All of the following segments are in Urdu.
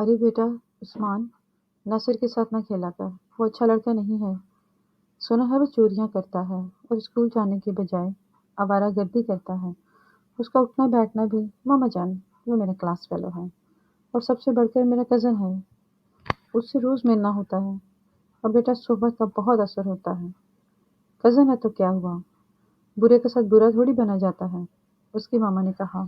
ارے بیٹا عثمان، ناصر کے ساتھ نہ کھیلا کر، وہ اچھا لڑکا نہیں ہے۔ سنا ہے وہ چوریاں کرتا ہے اور اسکول جانے کے بجائے آوارہ گردی کرتا ہے۔ اس کا اٹھنا بیٹھنا بھی، ماما جان وہ میرا کلاس فیلو ہے اور سب سے بڑھ کر میرا کزن ہے، اس سے روز ملنا ہوتا ہے۔ اور بیٹا صحبت کا بہت اثر ہوتا ہے۔ کزن ہے تو کیا ہوا، برے کے ساتھ برا تھوڑی بنا جاتا ہے، اس کی ماما نے کہا۔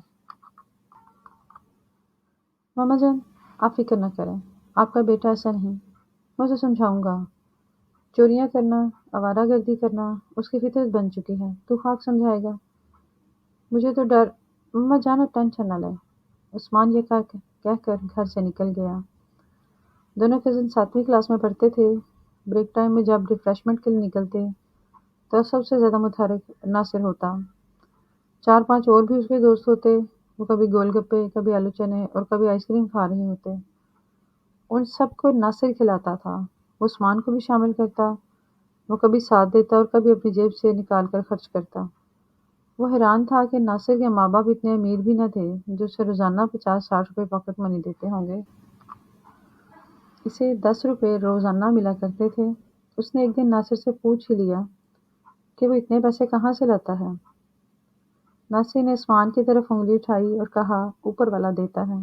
ماما جان آپ فکر نہ کریں، آپ کا بیٹا ایسا نہیں، میں اسے سمجھاؤں گا۔ چوریاں کرنا، آوارہ گردی کرنا اس کی فطرت بن چکی ہے، تو خاک سمجھائے گا۔ مجھے تو ڈر، ماما جان اب ٹینشن نہ لیں، عثمان یہ کہہ کر گھر سے نکل گیا۔ دونوں کزن 7ویں کلاس میں پڑھتے تھے۔ بریک ٹائم میں جب ریفریشمنٹ کے لیے نکلتے تو سب سے زیادہ متحرک ناصر ہوتا۔ 4-5 اور بھی اس کے دوست ہوتے، وہ کبھی گول گپے، کبھی آلو چنے اور کبھی آئس کریم کھا رہے ہوتے۔ ان سب کو ناصر کھلاتا تھا، وہ عثمان کو بھی شامل کرتا، وہ کبھی ساتھ دیتا اور کبھی اپنی جیب سے نکال کر خرچ کرتا۔ وہ حیران تھا کہ ناصر کے ماں باپ اتنے امیر بھی نہ تھے جو اسے روزانہ 50-60 روپے پاکٹ منی دیتے ہوں گے۔ اسے 10 روپے روزانہ ملا کرتے تھے۔ اس نے ایک دن ناصر سے پوچھ ہی لیا کہ وہ اتنے پیسے کہاں سے لاتا ہے۔ ناصر نے عثمان کی طرف انگلی اٹھائی اور کہا، اوپر والا دیتا ہے۔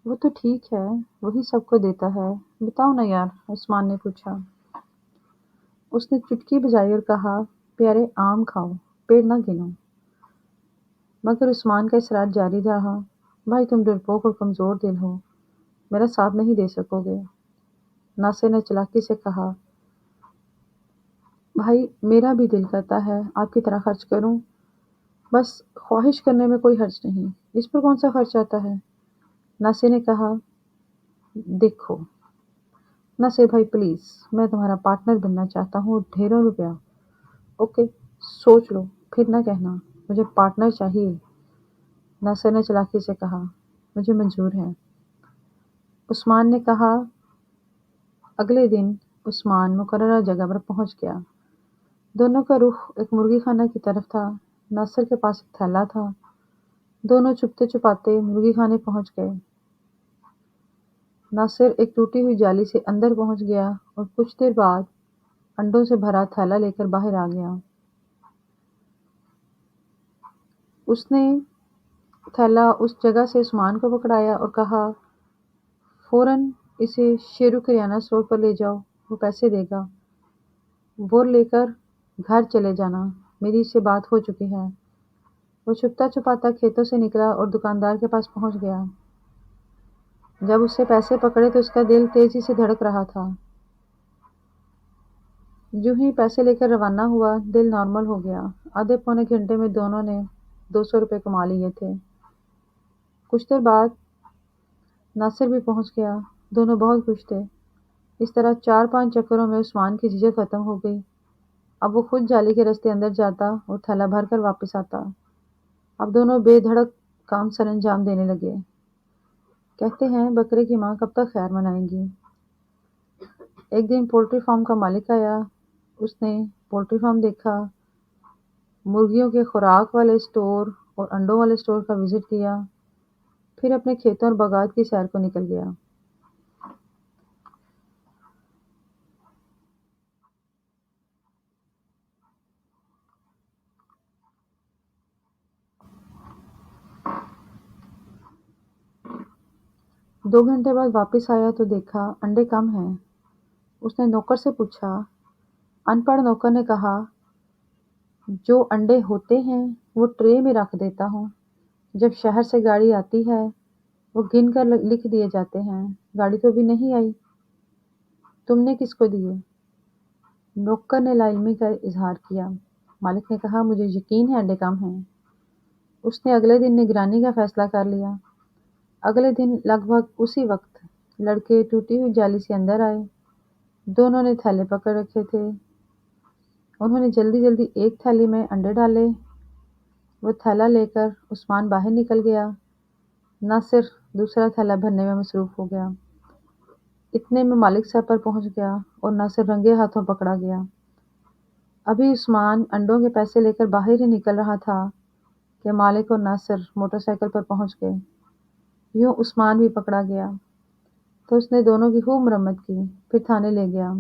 وہ تو ٹھیک ہے، وہی سب کو دیتا ہے، بتاؤ نا یار، عثمان نے پوچھا۔ اس نے چٹکی بجائی اور کہا، پیارے آم کھاؤ، پیڑ نہ گنو۔ مگر عثمان کا اصرار جاری رہا، بھائی تم ڈرپوک اور کمزور دل ہو، میرا ساتھ نہیں دے سکو گے۔ ناصر نے چلاکی سے کہا، بھائی میرا بھی دل کرتا ہے آپ کی طرح خرچ کروں، بس خواہش کرنے میں کوئی حرج نہیں، اس پر کون سا خرچ آتا ہے۔ ناصر نے کہا، دیکھو ناصر بھائی پلیز، میں تمہارا پارٹنر بننا چاہتا ہوں، ڈھیروں روپیہ۔ اوکے سوچ لو پھر نہ کہنا، مجھے پارٹنر چاہیے۔ ناصر نے چلاکی سے کہا، مجھے منظور ہے۔ عثمان نے کہا۔ اگلے دن عثمان مقررہ جگہ پر پہنچ گیا۔ دونوں کا رخ ایک مرغی خانہ کی طرف تھا۔ ناصر کے پاس ایک تھیلا تھا۔ دونوں چھپتے چھپاتے مرغی خانے پہنچ گئے۔ ناصر ایک ٹوٹی ہوئی جالی سے اندر پہنچ گیا اور کچھ دیر بعد انڈوں سے بھرا تھیلا لے کر باہر آ گیا۔ اس نے تھیلا اس جگہ سے عثمان کو پکڑایا اور کہا، فوراً اسے شیرو کریانہ اسٹور پر لے جاؤ، وہ پیسے دے گا۔ وہ لے کر گھر چلے جانا، میری اس سے بات ہو چکی ہے۔ وہ چھپتا چھپاتا کھیتوں سے نکلا اور دکاندار کے پاس پہنچ گیا۔ جب اس سے پیسے پکڑے تو اس کا دل تیزی سے دھڑک رہا تھا۔ جو ہی پیسے لے کر روانہ ہوا، دل نارمل ہو گیا۔ آدھے پونے گھنٹے میں دونوں نے 200 روپے کما لیے تھے۔ کچھ دیر بعد ناصر بھی پہنچ گیا۔ دونوں بہت خوش تھے۔ اس طرح 4-5 چکروں میں عثمان کی جھجک ختم ہو گئی۔ اب وہ خود جالی کے رستے اندر جاتا اور تھیلا بھر کر واپس آتا۔ اب دونوں بے دھڑک کام سر انجام دینے لگے۔ کہتے ہیں بکرے کی ماں کب تک خیر منائے گی۔ ایک دن پولٹری فارم کا مالک آیا۔ اس نے پولٹری فارم دیکھا، مرغیوں کے خوراک والے اسٹور اور انڈوں والے اسٹور کا وزٹ کیا، پھر اپنے کھیتوں اور باغات کی سیر کو نکل گیا۔ دو گھنٹے بعد واپس آیا تو دیکھا انڈے کم ہیں۔ اس نے نوکر سے پوچھا۔ ان پڑھ نوکر نے کہا، جو انڈے ہوتے ہیں وہ ٹرے میں رکھ دیتا ہوں، جب شہر سے گاڑی آتی ہے وہ گن کر لکھ دیے جاتے ہیں۔ گاڑی تو ابھی نہیں آئی، تم نے کس کو دیے؟ نوکر نے لا علمی کا اظہار کیا۔ مالک نے کہا، مجھے یقین ہے انڈے کم ہیں۔ اس نے اگلے دن نگرانی کا فیصلہ کر لیا۔ اگلے دن لگ بھگ اسی وقت لڑکے ٹوٹی ہوئی جالی سے اندر آئے۔ دونوں نے تھیلے پکڑ رکھے تھے۔ انہوں نے جلدی جلدی ایک تھیلی میں انڈے ڈالے۔ وہ تھیلا لے کر عثمان باہر نکل گیا۔ ناصر دوسرا تھیلا بھرنے میں مصروف ہو گیا۔ اتنے میں مالک صاحب پر پہنچ گیا اور ناصر رنگے ہاتھوں پکڑا گیا۔ ابھی عثمان انڈوں کے پیسے لے کر باہر ہی نکل رہا تھا کہ مالک اور ناصر موٹر سائیکل پر پہنچ گئے۔ یوں عثمان بھی پکڑا گیا۔ تو اس نے دونوں کی خوب مرمت کی، پھر تھانے لے گیا۔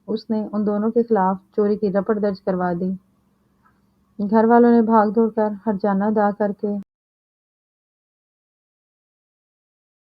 اس نے ان دونوں کے خلاف چوری کی رپٹ درج کروا دی۔ گھر والوں نے بھاگ دوڑ کر ہرجانہ ادا کر کے